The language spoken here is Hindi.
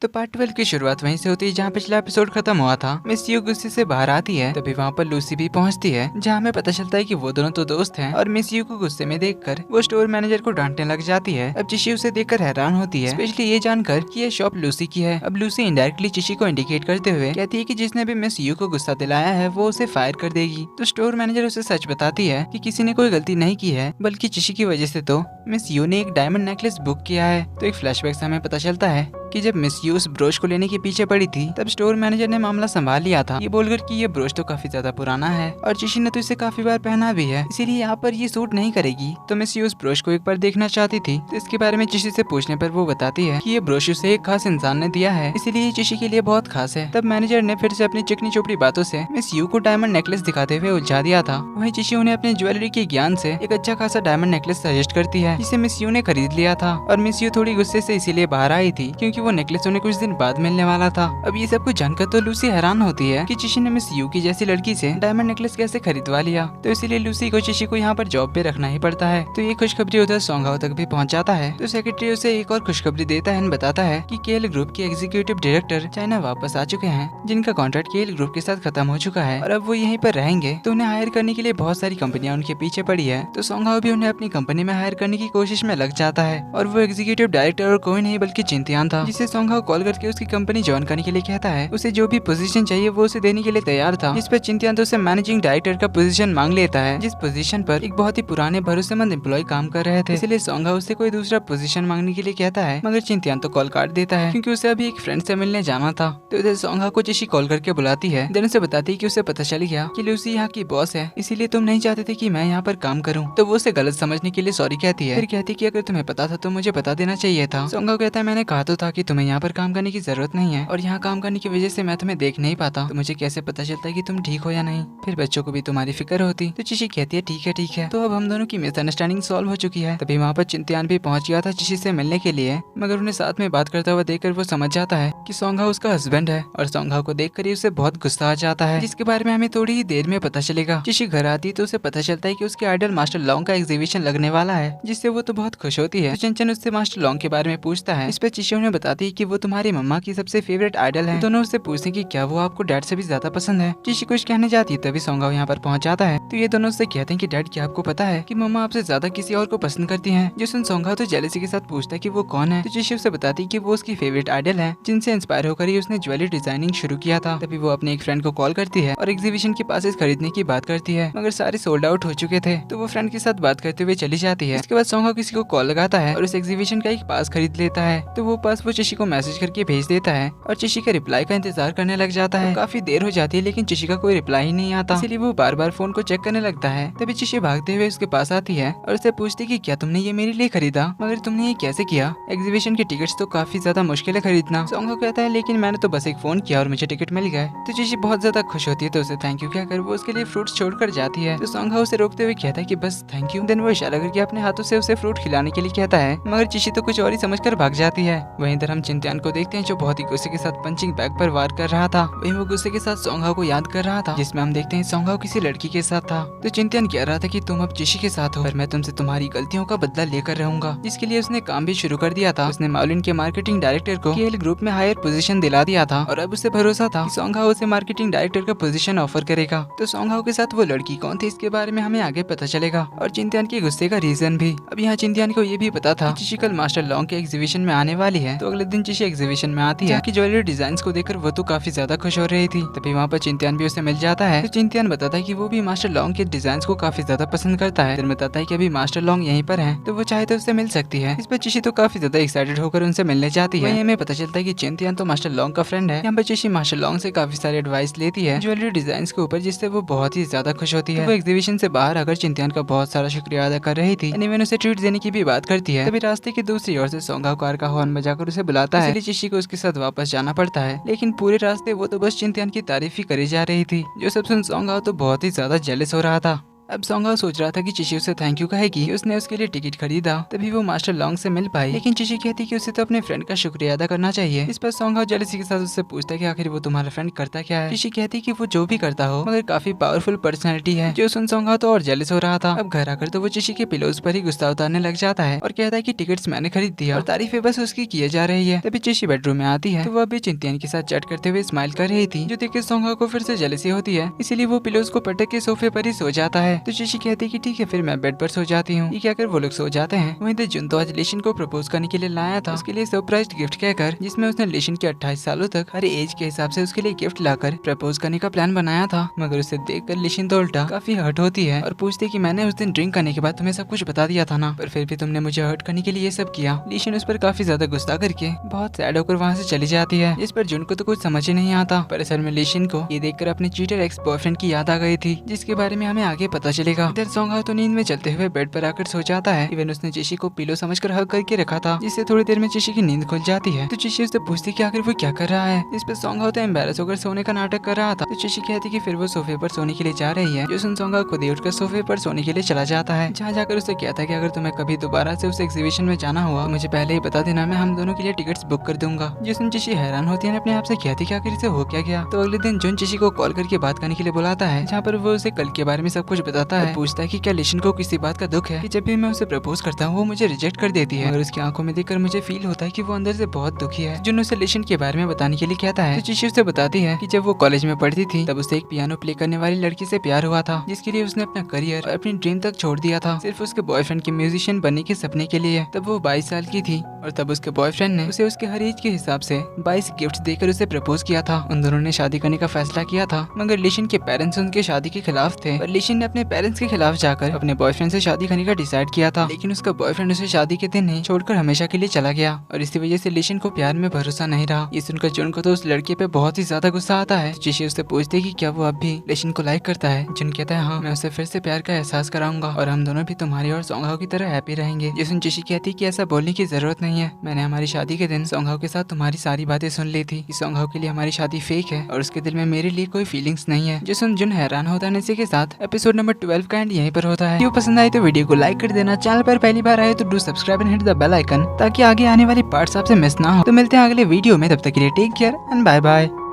तो पार्ट 12 की शुरुआत वहीं से होती है जहाँ पिछला एपिसोड खत्म हुआ था। मिस यू गुस्से से बाहर आती है, तभी वहाँ पर लूसी भी पहुँचती है, जहाँ हमें पता चलता है कि वो दोनों तो दोस्त हैं। और मिस यू को गुस्से में देखकर वो स्टोर मैनेजर को डांटने लग जाती है। अब चिशी उसे देखकर हैरान होती है, स्पेशली ये जानकर कि ये शॉप लूसी की है। अब लूसी इनडायरेक्टली चिशी को इंडिकेट करते हुए कहती है कि जिसने भी मिस यू को गुस्सा दिलाया है वो उसे फायर कर देगी। तो स्टोर मैनेजर उसे सच बताती है कि किसी ने कोई गलती नहीं की है, बल्कि चिशी की वजह से तो मिस यू ने एक डायमंड नेकलेस बुक किया है। तो एक फ्लैशबैक से हमें पता चलता है कि जब मिस यू उस ब्रोच को लेने के पीछे पड़ी थी तब स्टोर मैनेजर ने मामला संभाल लिया था, ये बोलकर कि ये ब्रोच तो काफी ज्यादा पुराना है और चिशी ने तो इसे काफी बार पहना भी है, इसीलिए यहाँ पर ये सूट नहीं करेगी। तो मिस यू उस ब्रोच को एक बार देखना चाहती थी, तो इसके बारे में चिशी से पूछने पर वो बताती है कि ये ब्रोच उसे एक खास इंसान ने दिया है, इसीलिए ये चिशी के लिए बहुत खास है। तब मैनेजर ने फिर से अपनी चिकनी चोपड़ी बातों से मिस यू को डायमंड नेकलेस दिखाते हुए उलझा दिया था। वहीं चिशी उन्हें अपने ज्वेलरी के ज्ञान से एक अच्छा खासा डायमंड नेकलेस सजेस्ट करती है, जिसे मिस यू ने खरीद लिया था। और मिस यू थोड़ी गुस्से से इसीलिए बाहर आई थी क्योंकि वो नेकलेस उन्हें कुछ दिन बाद मिलने वाला था। अब ये सब कुछ जानकर तो लूसी हैरान होती है कि चिशी ने मिस यू की जैसी लड़की से डायमंड नेकलेस कैसे खरीदवा लिया। तो इसीलिए लूसी को चिशी को यहाँ पर जॉब पे रखना ही पड़ता है। तो ये खुशखबरी उधर सोंगाओ तक भी पहुँच जाता है। तो सेक्रेटरी उसे एक और खुशखबरी देता है, बताता है कि केएल ग्रुप के एग्जीक्यूटिव डायरेक्टर चाइना वापस आ चुके हैं, जिनका कॉन्ट्रैक्ट केएल ग्रुप के साथ खत्म हो चुका है और अब वो यहीं पर रहेंगे। तो उन्हें हायर करने के लिए बहुत सारी कंपनियां उनके पीछे पड़ी है। तो सोंगाओ भी उन्हें अपनी कंपनी में हायर करने की कोशिश में लग जाता है। और वो एग्जीक्यूटिव डायरेक्टर और कोई नहीं बल्कि चिंतियान था, जिसे सोंगाओ कॉल करके उसकी कंपनी ज्वाइन करने के लिए कहता है। उसे जो भी पोजीशन चाहिए वो उसे देने के लिए तैयार था, जिस पर चिंतियान तो उसे मैनेजिंग डायरेक्टर का पोजीशन मांग लेता है, जिस पोजीशन पर एक बहुत ही पुराने भरोसेमंद एम्प्लॉय काम कर रहे थे। इसलिए सोंगाओ उससे कोई दूसरा पोजीशन मांगने के लिए कहता है, मगर चिंतियान तो कॉल काट देता है क्योंकि उसे अभी एक फ्रेंड से मिलने जाना था। तो इधर सोंगाओ को चिशी कॉल करके बुलाती है, देन उसे बताती है कि उसे पता चल गया कि लूसी यहाँ की बॉस है, इसीलिए तुम नहीं चाहते थे कि मैं यहाँ पर काम करूँ। तो वो उसे गलत समझने के लिए सॉरी कहती है, फिर कहती है कि अगर तुम्हें पता था तो मुझे बता देना चाहिए था। सोंगाओ कहता है मैंने कहा तो था कि तुम्हें यहाँ पर काम करने की जरूरत नहीं है और यहाँ काम करने की वजह से मैं तुम्हें देख नहीं पाता, तो मुझे कैसे पता चलता है कि तुम ठीक हो या नहीं, फिर बच्चों को भी तुम्हारी फिक्र होती। तो चिशी कहती है ठीक है। तो अब हम दोनों की मिसअंडरस्टैंडिंग सॉल्व हो चुकी है। तभी वहाँ पर चिंतियान भी पहुंच गया था चिशी से मिलने के लिए, मगर उन्हें साथ में बात करता हुआ देखकर वो समझ जाता है कि सोंगाओ उसका हस्बैंड है और सोंगाओ को देखकर ही उसे बहुत गुस्सा आ जाता है, जिसके बारे में हमें थोड़ी ही देर में पता चलेगा। चिशी घर आती तो उसे पता चलता है कि उसके आइडल मास्टर लॉन्ग का एग्जीबिशन लगने वाला है, जिससे वो तो बहुत खुश होती है। तो चंचन उससे मास्टर लॉन्ग के बारे में पूछता है, इस पर चिशी उन्हें बताती है कि वो तुम्हारी मम्मा की सबसे फेवरेट आइडल है। दोनों उससे पूछते कि क्या वो आपको डैड से भी ज्यादा पसंद है। चिशी कुछ कहने जाती है तभी सोंगाओ यहाँ पर पहुंच जाता है। तो ये दोनों उससे कहते हैं कि डैड क्या आपको पता है कि मम्मा आपसे ज्यादा किसी और को पसंद करती हैं। जो सुन सोंगाओ तो जेलसी के साथ पूछता है कि वो कौन है। तो चिशी उसे बताती है कि वो उसकी फेवरेट आइडल है, जिनसे इंस्पायर होकर ही उसने ज्वेलरी डिजाइनिंग शुरू किया था। तभी वो अपने एक फ्रेंड को कॉल करती है और एग्जीबिशन के पासेस खरीदने की बात करती है, मगर सारे सोल्ड आउट हो चुके थे। तो वो फ्रेंड के साथ बात करते हुए चली जाती है। इसके बाद सोंगाओ किसी को कॉल लगाता है और उस एग्जीबिशन का एक पास खरीद लेता है। तो वो पास वो चिशी को मैसेज करके भेज देता है और चिशी के रिप्लाई का इंतजार करने लग जाता है। काफी देर हो जाती है लेकिन चिशी का कोई रिप्लाई ही नहीं आता, इसीलिए वो बार बार फोन को चेक करने लगता है। तभी चिशी भागते हुए उसके पास आती है और उससे पूछती कि क्या तुमने ये मेरे लिए खरीदा, मगर तुमने ये कैसे किया, एग्जीबिशन के टिकट्स तो काफी ज्यादा मुश्किल है खरीदना। सोंगाओ कहता है लेकिन मैंने तो बस एक फोन किया और मुझे टिकट मिल गए। तो चिशी बहुत ज्यादा खुश होती है, तो उसे थैंक यू कहकर वो उसके लिए फ्रूट्स छोड़कर जाती है। तो सोंगाओ उसे रोकते हुए कहता है कि बस थैंक यू। देन वो इशारा करके अपने हाथों से उसे फ्रूट खिलाने के लिए कहता है, मगर चिशी तो कुछ और ही समझकर भाग जाती है। वहीं इधर हम चिंतियान को देखते हैं जो बहुत ही गुस्से के साथ पंचिंग बैग पर वार कर रहा था। वहीं वो गुस्से के साथ सोंगाओ को याद कर रहा था, जिसमें हम देखते हैं सोंगाओ किसी लड़की के साथ था। तो चिंतियान कह रहा था कि तुम अब चिशी के साथ हो, पर मैं तुमसे तुम्हारी गलतियों का बदला लेकर रहूंगा, जिसके लिए उसने काम भी शुरू कर दिया था। उसने माउलिन के मार्केटिंग डायरेक्टर को केएल ग्रुप में हायर पोजीशन दिला दिया था और अब उसे भरोसा था कि सोंगाओ उसे मार्केटिंग डायरेक्टर का पोजीशन ऑफर करेगा। तो सोंगाओ के साथ वो लड़की कौन थी इसके बारे में हमें आगे पता चलेगा, और चिंतियान के गुस्से का रीजन भी। अब यहाँ चिंतियान को ये भी पता था कि चिशी कल मास्टर लॉन्ग के एग्जीबिशन में आने वाली है। तो अगले दिन चिशी एग्जीबिशन में आती है कि ज्वेलरी डिजाइन को देखकर वो तो काफी ज्यादा खुश हो रही थी। तभी वहाँ पर चिंतियान भी उसे मिल जाता है। तो चिंतियान बताता है कि वो भी मास्टर लॉन्ग के डिजाइन को काफी ज्यादा पसंद करता है। फिर बताता है कि अभी मास्टर लॉन्ग यहीं पर है, तो वो चाहे तो उससे मिल सकती है। इस पर चिशी तो काफी ज्यादा एक्साइटेड होकर उनसे मिलने जाती है। हमें पता चलता है कि चिंतियान तो मास्टर लॉन्ग का फ्रेंड है। यहाँ पर चिशी मास्टर लॉन्ग से काफी सारी एडवाइस लेती है ज्वेलरी डिजाइन के ऊपर, जिससे वो बहुत ही ज्यादा खुश होती है। तो वो एग्जीबिशन से बाहर आकर चिंतियान का बहुत सारा शुक्रिया अदा कर रही थी। इवन उसे ट्रीट देने की भी बात करती है। तभी रास्ते की दूसरी ओर से सोंगाओ कार का हॉर्न बजाकर उसे बुलाता है, इसलिए चिशी को उसके साथ वापस जाना पड़ता है। लेकिन पूरे रास्ते वो तो बस चिंतियान की तारीफ ही करी जा रही थी, जो सब सुन सोंगाओ तो बहुत ही ज्यादा जेलस हो रहा था। अब सोंगहाओ सोच रहा था कि चिशी उसे थैंक यू कहेगी, उसने उसके लिए टिकट खरीदा, तभी वो मास्टर लॉन्ग से मिल पाई। लेकिन चिशी कहती कि उसे तो अपने फ्रेंड का शुक्रिया अदा करना चाहिए। इस पर सोंगहाओ जेलसी के साथ उससे पूछता है कि आखिर वो तुम्हारा फ्रेंड करता क्या है। चिशी कहती कि वो जो भी करता हो मगर काफी पावरफुल पर्सनैलिटी है। जो सुन सोंगहाओ तो और जेलस हो रहा था। अब घर आकर तो वो चिशी के पिलोज पर ही गुस्सा उतारने लग जाता है और कहता है कि टिकट्स मैंने खरीद दिया और तारीफें बस उसकी किए जा रही है। तभी चिशी बेडरूम में आती है तो वो अभी चिंतियान के साथ चैट करते हुए स्माइल कर रही थी, जो देख के सोंगहाओ को फिर से जेलसी होती है। इसीलिए वो पिलोज को पटक के सोफे पर ही सो जाता है। तो चिशी कहती है कि ठीक है फिर मैं बेड पर सो जाती हूँ। ये कहकर वो लोग सो जाते हैं। वहीं तो जुन तो आज लिशन को प्रपोज करने के लिए लाया था, उसके लिए सरप्राइज गिफ्ट कहकर, जिसमें उसने लिशन के 28 सालों तक हर एज के हिसाब से उसके लिए गिफ्ट लाकर प्रपोज करने का प्लान बनाया था। मगर उसे देखकर लिशन तो उल्टा काफी हर्ट होती है और पूछती कि मैंने उस दिन ड्रिंक करने के बाद तुम्हें सब कुछ बता दिया था ना, पर फिर भी तुमने मुझे हर्ट करने के लिए ये सब किया। लिशन उस पर काफी ज्यादा गुस्सा करके बहुत सैड होकर वहाँ से चली जाती है। इस पर जुन को तो कुछ समझ ही नहीं आता, पर असल में लिशन को ये देखकर अपने चीटर एक्स बॉयफ्रेंड की याद आ गई थी, जिसके बारे में हमें आगे पता चलेगा। इधर सोंगहाओ तो नींद में चलते हुए बेड पर आकर सो जाता है। इवन उसने चिशी को पिलो समझकर हग करके रखा था, जिससे थोड़ी देर में चिशी की नींद खुल जाती है। तो चिशी उससे पूछती कि आखिर वो क्या कर रहा है। इस पर सोंगहाओ तो एम्बैरस होकर सोने का नाटक कर रहा था। तो चिशी कहती कि फिर वो सोफे पर सोने के लिए जा रही है। जो सुन सोंगहाओ खुद ही उठकर सोफे पर सोने के लिए चला जाता है, जहाँ जाकर उसे कहता है कि अगर तुम्हें कभी दोबारा से उस एग्जीबिशन में जाना हुआ तो मुझे पहले ही बता देना, मैं हम दोनों के लिए टिकट्स बुक कर दूंगा। जिसमें चिशी हैरान होती है, अपने आप से कहती कि आखिर इसे हो क्या गया। तो अगले दिन जुन चिशी को कॉल करके बात करने के लिए बुलाता है, जहाँ पर वो उसे कल के बारे में सब कुछ बताता है। पूछता है कि क्या लिशन को किसी बात का दुख है कि जब भी मैं उसे प्रपोज करता हूँ वो मुझे रिजेक्ट कर देती है, मगर उसकी आंखों में देखकर मुझे फील होता है कि वो अंदर से बहुत दुखी है। जुन उसे लिशन के बारे में बताने के लिए कहता है। तो चिशी उसे बताती है कि जब वो कॉलेज में पढ़ती थी तब उसे एक पियानो प्ले करने वाली लड़की से प्यार हुआ था, जिसके लिए उसने अपना करियर और अपनी ड्रीम तक छोड़ दिया था, सिर्फ उसके बॉयफ्रेंड के म्यूजिशियन बनने के सपने के लिए। तब वो 22 साल की थी और तब उसके बॉयफ्रेंड ने उसे उसके हर एज के हिसाब से 22 गिफ्ट देकर उसे प्रपोज किया था। उन दोनों ने शादी करने का फैसला किया था, मगर लिशन के पेरेंट्स उनके शादी के खिलाफ थे। पर लिशन ने अपने पेरेंट्स के खिलाफ जाकर अपने बॉयफ्रेंड से शादी करने का डिसाइड किया था, लेकिन उसका बॉयफ्रेंड उसे शादी के दिन ही छोड़कर हमेशा के लिए चला गया और इसी वजह से लिशन को प्यार में भरोसा नहीं रहा। ये सुनकर जुन को तो उस लड़के पे बहुत ही ज्यादा गुस्सा आता है। चिशी उससे पूछती है कि क्या वो अब भी लिशन को लाइक करता है। जुन कहता है हाँ, मैं उसे फिर से प्यार का एहसास कराऊंगा और हम दोनों भी तुम्हारी और सोंगहाओ की तरह हैप्पी रहेंगे। जिसमें चिशी कहती है कि ऐसा बोलने की जरूरत नहीं है, मैंने हमारी शादी के दिन सोंगहाओ के साथ तुम्हारी सारी बातें सुन ली थी। सोंगहाओ के लिए हमारी शादी फेक है और उसके दिल में मेरे लिए कोई फीलिंग्स नहीं है। जिसमें जुन हैरान होता है। इसी के साथ एपिसोड नंबर 12 का एंड यहीं पर होता है। वीडियो पसंद आई तो वीडियो को लाइक कर देना, चैनल पर पहली बार आए तो do subscribe and hit the bell icon ताकि आगे आने वाली पार्ट्स आपसे मिस ना हो। तो मिलते हैं अगले वीडियो में, तब तक के लिए take care and bye bye.